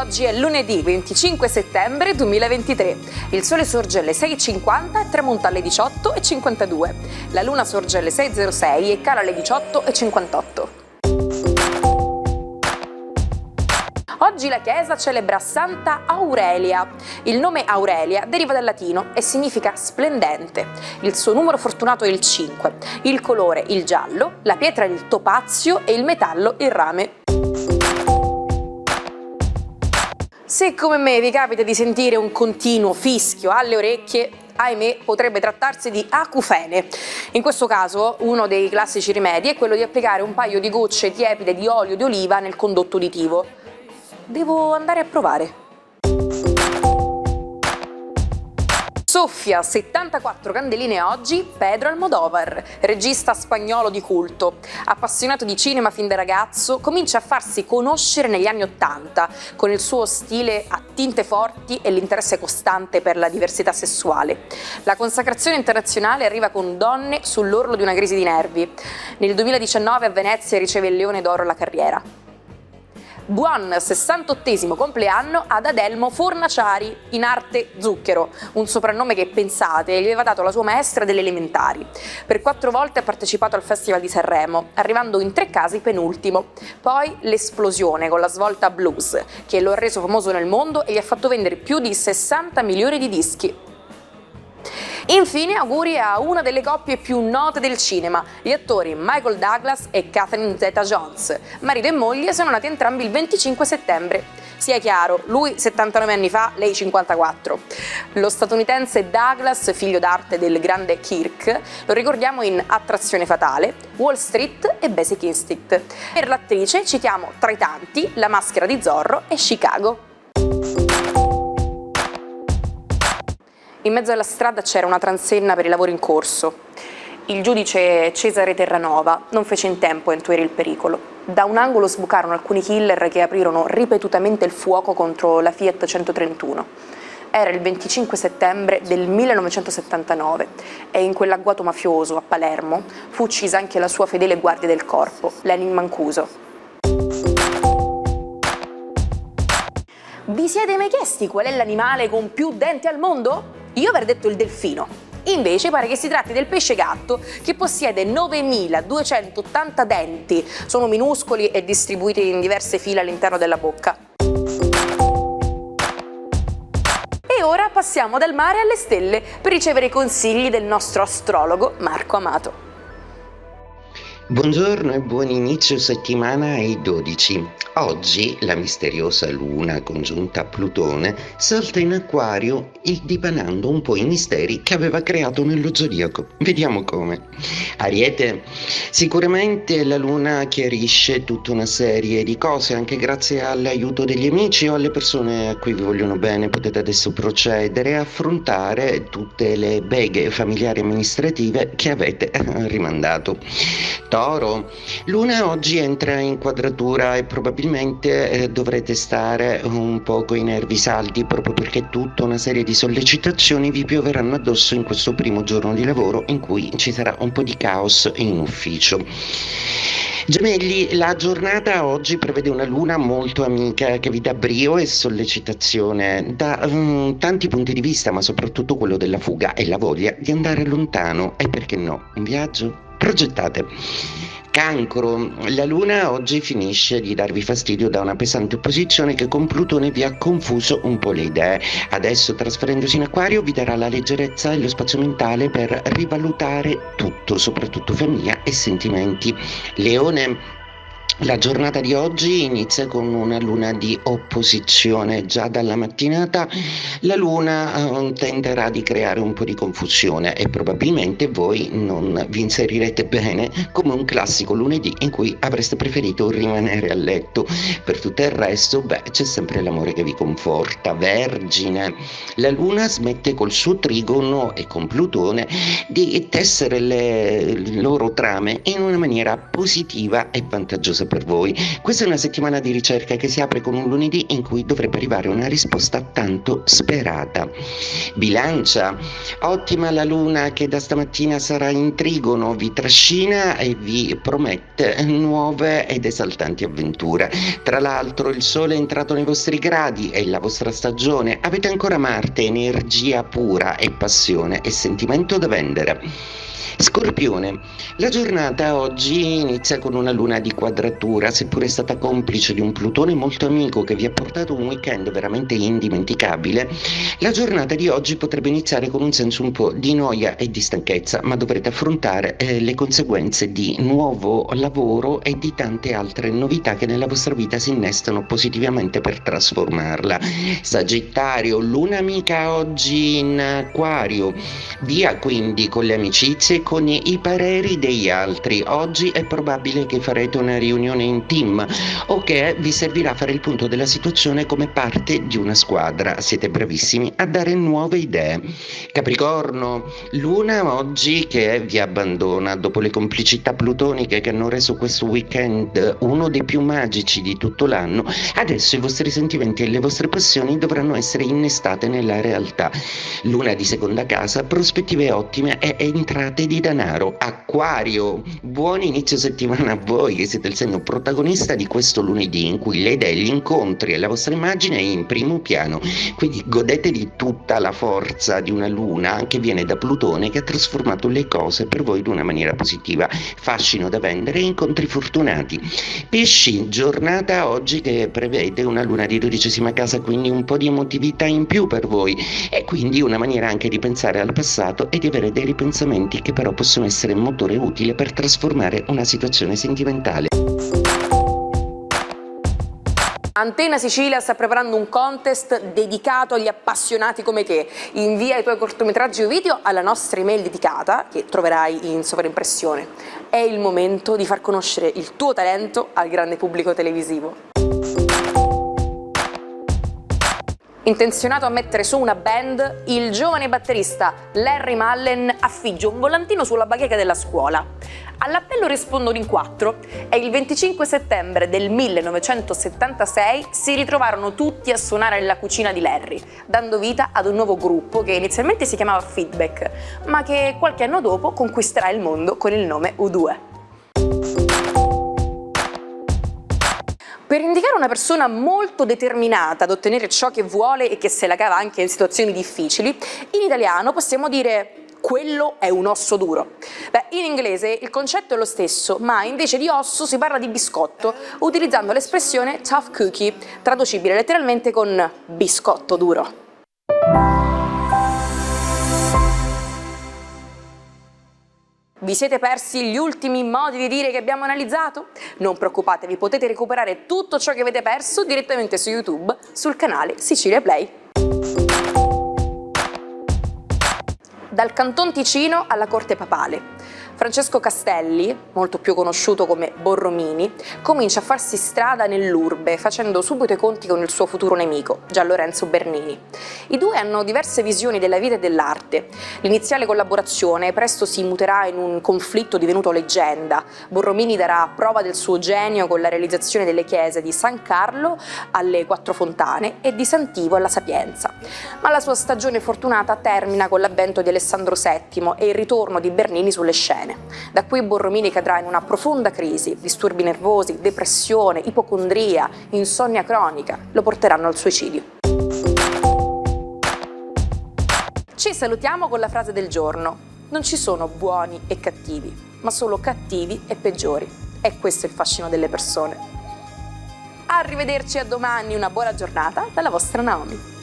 Oggi è lunedì 25 settembre 2023. Il sole sorge alle 6.50 e tramonta alle 18.52. La luna sorge alle 6.06 e cala alle 18.58. Oggi la Chiesa celebra Santa Aurelia. Il nome Aurelia deriva dal latino e significa splendente. Il suo numero fortunato è il 5, il colore il giallo, la pietra il topazio e il metallo il rame. Se come me vi capita di sentire un continuo fischio alle orecchie, ahimè, potrebbe trattarsi di acufene. In questo caso, uno dei classici rimedi è quello di applicare un paio di gocce tiepide di olio di oliva nel condotto uditivo. Devo andare a provare. Soffia 74 candeline oggi Pedro Almodóvar, regista spagnolo di culto. Appassionato di cinema fin da ragazzo, comincia a farsi conoscere negli anni '80 con il suo stile a tinte forti e l'interesse costante per la diversità sessuale. La consacrazione internazionale arriva con Donne sull'orlo di una crisi di nervi. Nel 2019 a Venezia riceve il Leone d'Oro alla carriera. Buon 68esimo compleanno ad Adelmo Fornaciari, in arte Zucchero, un soprannome che, pensate, gli aveva dato la sua maestra delle elementari. Per 4 volte ha partecipato al Festival di Sanremo, arrivando in 3 casi penultimo. Poi l'esplosione con la svolta blues, che lo ha reso famoso nel mondo e gli ha fatto vendere più di 60 milioni di dischi. Infine auguri a una delle coppie più note del cinema, gli attori Michael Douglas e Catherine Zeta-Jones. Marito e moglie sono nati entrambi il 25 settembre. Sia chiaro, lui 79 anni fa, lei 54. Lo statunitense Douglas, figlio d'arte del grande Kirk, lo ricordiamo in Attrazione fatale, Wall Street e Basic Instinct. Per l'attrice citiamo tra i tanti La maschera di Zorro e Chicago. In mezzo alla strada c'era una transenna per i lavori in corso. Il giudice Cesare Terranova non fece in tempo a intuire il pericolo. Da un angolo sbucarono alcuni killer che aprirono ripetutamente il fuoco contro la Fiat 131. Era il 25 settembre del 1979 e in quell'agguato mafioso a Palermo fu uccisa anche la sua fedele guardia del corpo, Lenin Mancuso. Vi siete mai chiesti qual è l'animale con più denti al mondo? Io avrei detto il delfino. Invece pare che si tratti del pesce gatto, che possiede 9.280 denti. Sono minuscoli e distribuiti in diverse file all'interno della bocca. E ora passiamo dal mare alle stelle per ricevere i consigli del nostro astrologo Marco Amato. Buongiorno e buon inizio settimana ai 12. Oggi la misteriosa Luna congiunta a Plutone salta in Acquario dipanando un po' i misteri che aveva creato nello zodiaco. Vediamo come. Ariete, sicuramente la Luna chiarisce tutta una serie di cose, anche grazie all'aiuto degli amici o alle persone a cui vi vogliono bene. Potete adesso procedere e affrontare tutte le beghe familiari amministrative che avete rimandato. Toro, Luna oggi entra in quadratura e probabilmente dovrete stare un poco i nervi saldi, proprio perché tutta una serie di sollecitazioni vi pioveranno addosso in questo primo giorno di lavoro in cui ci sarà un po' di caos in ufficio. Gemelli, la giornata oggi prevede una luna molto amica che vi dà brio e sollecitazione da tanti punti di vista, ma soprattutto quello della fuga e la voglia di andare lontano e, perché no, un viaggio? Progettate. Cancro, la Luna oggi finisce di darvi fastidio da una pesante opposizione che con Plutone vi ha confuso un po' le idee. Adesso, trasferendosi in Acquario, vi darà la leggerezza e lo spazio mentale per rivalutare tutto, soprattutto famiglia e sentimenti. Leone, la giornata di oggi inizia con una luna di opposizione. Già dalla mattinata la luna tenterà di creare un po' di confusione e probabilmente voi non vi inserirete bene come un classico lunedì in cui avreste preferito rimanere a letto. Per tutto il resto, c'è sempre l'amore che vi conforta. Vergine, la luna smette col suo trigono e con Plutone di tessere le loro trame in una maniera positiva e vantaggiosa cose per voi. Questa è una settimana di ricerca che si apre con un lunedì in cui dovrebbe arrivare una risposta tanto sperata. Bilancia, ottima la luna che da stamattina sarà in trigono, vi trascina e vi promette nuove ed esaltanti avventure. Tra l'altro il sole è entrato nei vostri gradi, è la vostra stagione, avete ancora Marte, energia pura e passione e sentimento da vendere. Scorpione, la giornata oggi inizia con una luna di quadratura, seppure è stata complice di un Plutone molto amico che vi ha portato un weekend veramente indimenticabile. La giornata di oggi potrebbe iniziare con un senso un po' di noia e di stanchezza, ma dovrete affrontare le conseguenze di nuovo lavoro e di tante altre novità che nella vostra vita si innestano positivamente per trasformarla. Sagittario, luna amica oggi in Acquario, via quindi con le amicizie, con i pareri degli altri. Oggi è probabile che farete una riunione in team o che vi servirà fare il punto della situazione come parte di una squadra. Siete bravissimi a dare nuove idee. Capricorno, luna oggi che vi abbandona dopo le complicità plutoniche che hanno reso questo weekend uno dei più magici di tutto l'anno. Adesso i vostri sentimenti e le vostre passioni dovranno essere innestate nella realtà. Luna di seconda casa, prospettive ottime e entrate di denaro. Acquario, buon inizio settimana a voi che siete il segno protagonista di questo lunedì in cui le idee, gli incontri e la vostra immagine è in primo piano, quindi godetevi tutta la forza di una luna che viene da Plutone che ha trasformato le cose per voi in una maniera positiva, fascino da vendere e incontri fortunati. Pesci, giornata oggi che prevede una luna di 12ª casa, quindi un po' di emotività in più per voi e quindi una maniera anche di pensare al passato e di avere dei ripensamenti che però possono essere un motore utile per trasformare una situazione sentimentale. Antena Sicilia sta preparando un contest dedicato agli appassionati come te. Invia i tuoi cortometraggi o video alla nostra email dedicata, che troverai in sovraimpressione. È il momento di far conoscere il tuo talento al grande pubblico televisivo. Intenzionato a mettere su una band, il giovane batterista Larry Mullen affigge un volantino sulla bacheca della scuola. All'appello rispondono in 4 e il 25 settembre del 1976 si ritrovarono tutti a suonare nella cucina di Larry, dando vita ad un nuovo gruppo che inizialmente si chiamava Feedback, ma che qualche anno dopo conquisterà il mondo con il nome U2. Per indicare una persona molto determinata ad ottenere ciò che vuole e che se la cava anche in situazioni difficili, in italiano possiamo dire quello è un osso duro. In inglese il concetto è lo stesso, ma invece di osso si parla di biscotto, utilizzando l'espressione tough cookie, traducibile letteralmente con biscotto duro. Vi siete persi gli ultimi modi di dire che abbiamo analizzato? Non preoccupatevi, potete recuperare tutto ciò che avete perso direttamente su YouTube, sul canale Sicilia Play. Dal Canton Ticino alla Corte Papale. Francesco Castelli, molto più conosciuto come Borromini, comincia a farsi strada nell'urbe, facendo subito i conti con il suo futuro nemico, Gian Lorenzo Bernini. I due hanno diverse visioni della vita e dell'arte. L'iniziale collaborazione presto si muterà in un conflitto divenuto leggenda. Borromini darà prova del suo genio con la realizzazione delle chiese di San Carlo alle Quattro Fontane e di Sant'Ivo alla Sapienza. Ma la sua stagione fortunata termina con l'avvento di Alessandro VII e il ritorno di Bernini sulle scene. Da qui Borromini cadrà in una profonda crisi, disturbi nervosi, depressione, ipocondria, insonnia cronica, lo porteranno al suicidio. Ci salutiamo con la frase del giorno: non ci sono buoni e cattivi, ma solo cattivi e peggiori. E questo è il fascino delle persone. Arrivederci a domani, una buona giornata dalla vostra Naomi.